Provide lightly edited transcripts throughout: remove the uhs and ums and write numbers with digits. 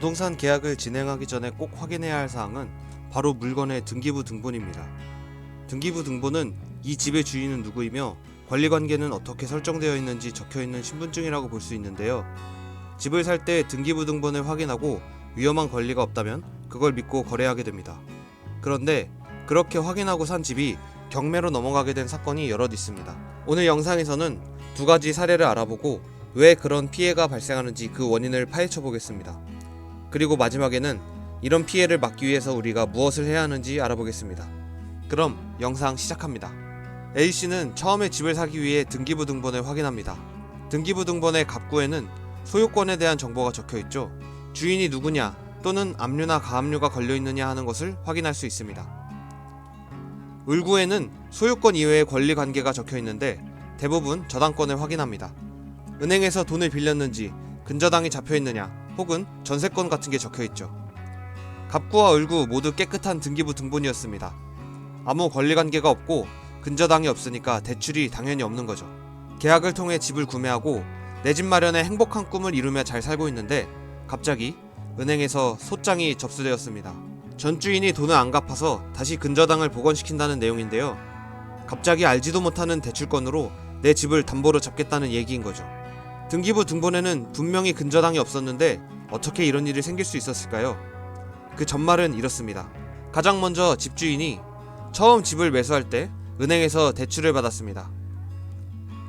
부동산 계약을 진행하기 전에 꼭 확인해야 할 사항은 바로 물건의 등기부 등본입니다. 등기부 등본은 이 집의 주인은 누구이며 관리관계는 어떻게 설정되어 있는지 적혀있는 신분증이라고 볼 수 있는데요. 집을 살 때 등기부 등본을 확인하고 위험한 권리가 없다면 그걸 믿고 거래하게 됩니다. 그런데 그렇게 확인하고 산 집이 경매로 넘어가게 된 사건이 여럿 있습니다. 오늘 영상에서는 두 가지 사례를 알아보고 왜 그런 피해가 발생하는지 그 원인을 파헤쳐 보겠습니다. 그리고 마지막에는 이런 피해를 막기 위해서 우리가 무엇을 해야 하는지 알아보겠습니다. 그럼 영상 시작합니다. A씨는 처음에 집을 사기 위해 등기부 등본을 확인합니다. 등기부 등본의 갑구에는 소유권에 대한 정보가 적혀있죠. 주인이 누구냐 또는 압류나 가압류가 걸려있느냐 하는 것을 확인할 수 있습니다. 을구에는 소유권 이외의 권리관계가 적혀있는데 대부분 저당권을 확인합니다. 은행에서 돈을 빌렸는지 근저당이 잡혀있느냐 혹은 전세권 같은 게 적혀있죠. 갑구와 을구 모두 깨끗한 등기부 등본이었습니다. 아무 권리관계가 없고 근저당이 없으니까 대출이 당연히 없는 거죠. 계약을 통해 집을 구매하고 내 집 마련의 행복한 꿈을 이루며 잘 살고 있는데 갑자기 은행에서 소장이 접수되었습니다. 전 주인이 돈을 안 갚아서 다시 근저당을 복원시킨다는 내용인데요. 갑자기 알지도 못하는 대출권으로 내 집을 담보로 잡겠다는 얘기인 거죠. 등기부 등본에는 분명히 근저당이 없었는데 어떻게 이런 일이 생길 수 있었을까요? 그 전말은 이렇습니다. 가장 먼저 집주인이 처음 집을 매수할 때 은행에서 대출을 받았습니다.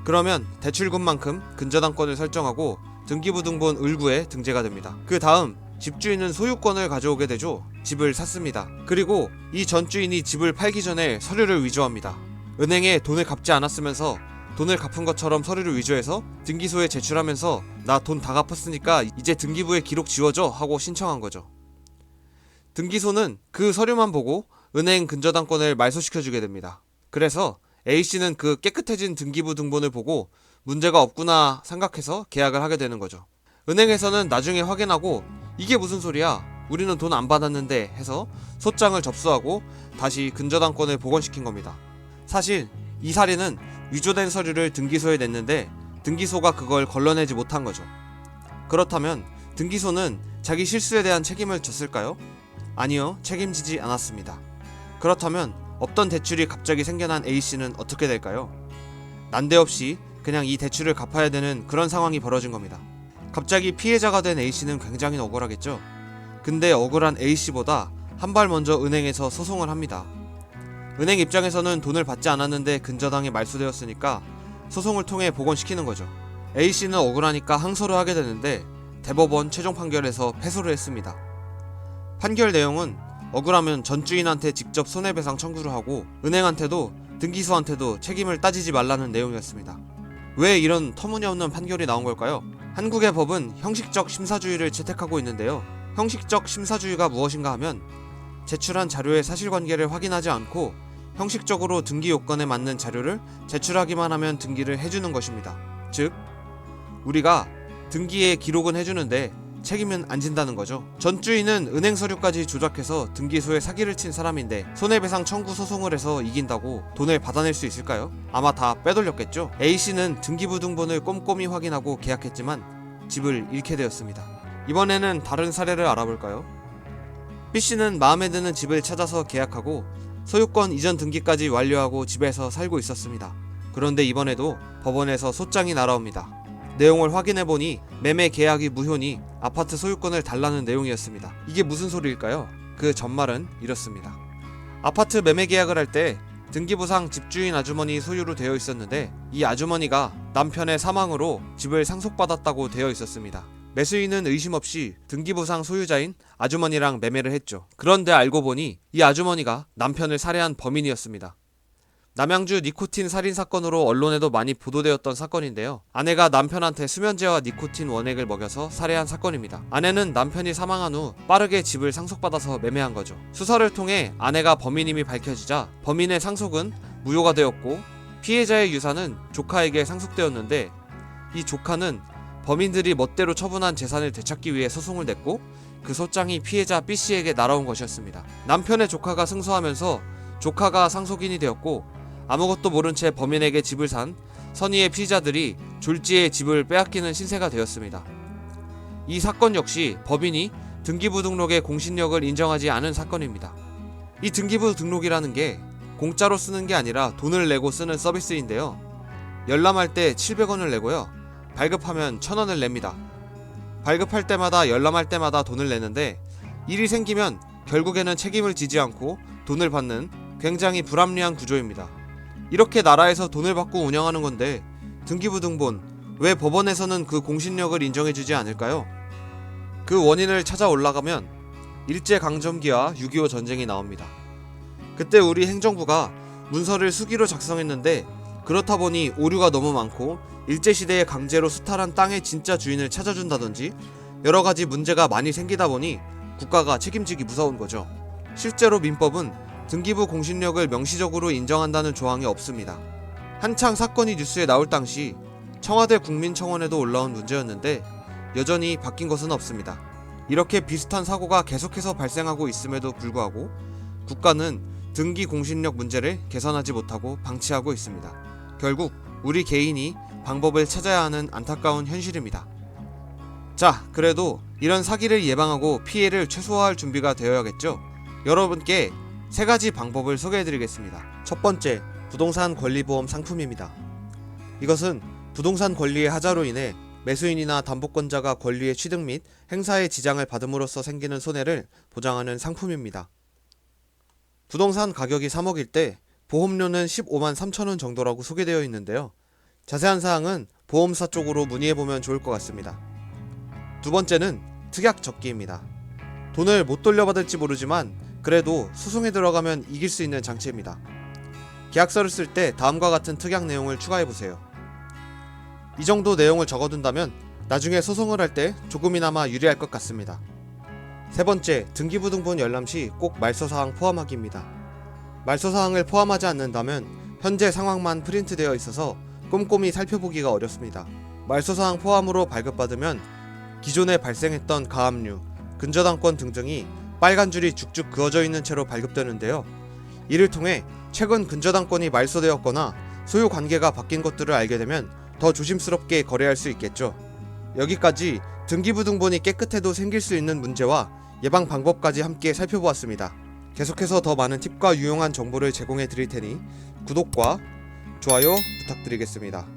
그러면 대출금만큼 근저당권을 설정하고 등기부 등본 을구에 등재가 됩니다. 그 다음 집주인은 소유권을 가져오게 되죠. 집을 샀습니다. 그리고 이 전 주인이 집을 팔기 전에 서류를 위조합니다. 은행에 돈을 갚지 않았으면서 돈을 갚은 것처럼 서류를 위조해서 등기소에 제출하면서 나 돈 다 갚았으니까 이제 등기부에 기록 지워줘 하고 신청한 거죠. 등기소는 그 서류만 보고 은행 근저당권을 말소시켜주게 됩니다. 그래서 A씨는 그 깨끗해진 등기부 등본을 보고 문제가 없구나 생각해서 계약을 하게 되는 거죠. 은행에서는 나중에 확인하고 이게 무슨 소리야? 우리는 돈 안 받았는데 해서 소장을 접수하고 다시 근저당권을 복원시킨 겁니다. 사실 이 사례는 위조된 서류를 등기소에 냈는데 등기소가 그걸 걸러내지 못한 거죠. 그렇다면 등기소는 자기 실수에 대한 책임을 졌을까요? 아니요, 책임지지 않았습니다. 그렇다면 없던 대출이 갑자기 생겨난 A씨는 어떻게 될까요? 난데없이 그냥 이 대출을 갚아야 되는 그런 상황이 벌어진 겁니다. 갑자기 피해자가 된 A씨는 굉장히 억울하겠죠? 근데 억울한 A씨보다 한 발 먼저 은행에서 소송을 합니다. 은행 입장에서는 돈을 받지 않았는데 근저당이 말소되었으니까 소송을 통해 복원시키는 거죠. A씨는 억울하니까 항소를 하게 되는데 대법원 최종 판결에서 패소를 했습니다. 판결 내용은 억울하면 전 주인한테 직접 손해배상 청구를 하고 은행한테도 등기소한테도 책임을 따지지 말라는 내용이었습니다. 왜 이런 터무니없는 판결이 나온 걸까요? 한국의 법은 형식적 심사주의를 채택하고 있는데요. 형식적 심사주의가 무엇인가 하면 제출한 자료의 사실관계를 확인하지 않고 형식적으로 등기 요건에 맞는 자료를 제출하기만 하면 등기를 해주는 것입니다. 즉, 우리가 등기에 기록은 해주는데 책임은 안 진다는 거죠. 전 주인은 은행 서류까지 조작해서 등기소에 사기를 친 사람인데 손해배상 청구 소송을 해서 이긴다고 돈을 받아낼 수 있을까요? 아마 다 빼돌렸겠죠. A씨는 등기부 등본을 꼼꼼히 확인하고 계약했지만 집을 잃게 되었습니다. 이번에는 다른 사례를 알아볼까요? B씨는 마음에 드는 집을 찾아서 계약하고 소유권 이전 등기까지 완료하고 집에서 살고 있었습니다. 그런데 이번에도 법원에서 소장이 날아옵니다. 내용을 확인해보니 매매 계약이 무효니 아파트 소유권을 달라는 내용이었습니다. 이게 무슨 소리일까요? 그 전말은 이렇습니다. 아파트 매매 계약을 할 때 등기부상 집주인 아주머니 소유로 되어 있었는데 이 아주머니가 남편의 사망으로 집을 상속받았다고 되어 있었습니다. 매수인은 의심 없이 등기부상 소유자인 아주머니랑 매매를 했죠. 그런데 알고 보니 이 아주머니가 남편을 살해한 범인이었습니다. 남양주 니코틴 살인 사건으로 언론에도 많이 보도되었던 사건인데요. 아내가 남편한테 수면제와 니코틴 원액을 먹여서 살해한 사건입니다. 아내는 남편이 사망한 후 빠르게 집을 상속받아서 매매한 거죠. 수사를 통해 아내가 범인임이 밝혀지자 범인의 상속은 무효가 되었고 피해자의 유산은 조카에게 상속되었는데 이 조카는 범인들이 멋대로 처분한 재산을 되찾기 위해 소송을 냈고 그 소장이 피해자 B씨에게 날아온 것이었습니다. 남편의 조카가 승소하면서 조카가 상속인이 되었고 아무것도 모른 채 범인에게 집을 산 선의의 피의자들이 졸지에 집을 빼앗기는 신세가 되었습니다. 이 사건 역시 법인이 등기부 등록의 공신력을 인정하지 않은 사건입니다. 이 등기부 등록이라는 게 공짜로 쓰는 게 아니라 돈을 내고 쓰는 서비스인데요. 열람할 때 700원을 내고요. 발급하면 1000원을 냅니다. 발급할 때마다 열람할 때마다 돈을 내는데 일이 생기면 결국에는 책임을 지지 않고 돈을 받는 굉장히 불합리한 구조입니다. 이렇게 나라에서 돈을 받고 운영하는 건데 등기부 등본 왜 법원에서는 그 공신력을 인정해주지 않을까요? 그 원인을 찾아 올라가면 일제강점기와 6.25 전쟁이 나옵니다. 그때 우리 행정부가 문서를 수기로 작성했는데 그렇다 보니 오류가 너무 많고 일제시대에 강제로 수탈한 땅의 진짜 주인을 찾아준다든지 여러가지 문제가 많이 생기다 보니 국가가 책임지기 무서운 거죠. 실제로 민법은 등기부 공신력을 명시적으로 인정한다는 조항이 없습니다. 한창 사건이 뉴스에 나올 당시 청와대 국민청원에도 올라온 문제였는데 여전히 바뀐 것은 없습니다. 이렇게 비슷한 사고가 계속해서 발생하고 있음에도 불구하고 국가는 등기 공신력 문제를 개선하지 못하고 방치하고 있습니다. 결국 우리 개인이 방법을 찾아야 하는 안타까운 현실입니다. 자, 그래도 이런 사기를 예방하고 피해를 최소화할 준비가 되어야겠죠? 여러분께 3가지 방법을 소개해드리겠습니다. 첫 번째, 부동산 권리보험 상품입니다. 이것은 부동산 권리의 하자로 인해 매수인이나 담보권자가 권리의 취득 및 행사에 지장을 받음으로써 생기는 손해를 보장하는 상품입니다. 부동산 가격이 3억일 때 보험료는 15만 3천원 정도라고 소개되어 있는데요. 자세한 사항은 보험사 쪽으로 문의해보면 좋을 것 같습니다. 두 번째는 특약 적기입니다. 돈을 못 돌려받을지 모르지만 그래도 소송에 들어가면 이길 수 있는 장치입니다. 계약서를 쓸 때 다음과 같은 특약 내용을 추가해보세요. 이 정도 내용을 적어둔다면 나중에 소송을 할 때 조금이나마 유리할 것 같습니다. 세 번째, 등기부 등본 열람 시 꼭 말소사항 포함하기입니다. 말소사항을 포함하지 않는다면 현재 상황만 프린트되어 있어서 꼼꼼히 살펴보기가 어렵습니다. 말소사항 포함으로 발급받으면 기존에 발생했던 가압류, 근저당권 등등이 빨간 줄이 쭉쭉 그어져 있는 채로 발급되는데요. 이를 통해 최근 근저당권이 말소되었거나 소유 관계가 바뀐 것들을 알게 되면 더 조심스럽게 거래할 수 있겠죠. 여기까지 등기부 등본이 깨끗해도 생길 수 있는 문제와 예방 방법까지 함께 살펴보았습니다. 계속해서 더 많은 팁과 유용한 정보를 제공해 드릴 테니 구독과 좋아요 부탁드리겠습니다.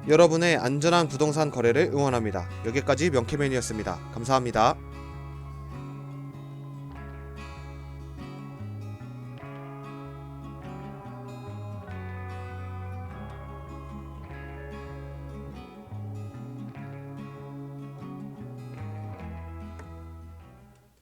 여러분의 안전한 부동산 거래를 응원합니다. 여기까지 명쾌맨이었습니다. 감사합니다.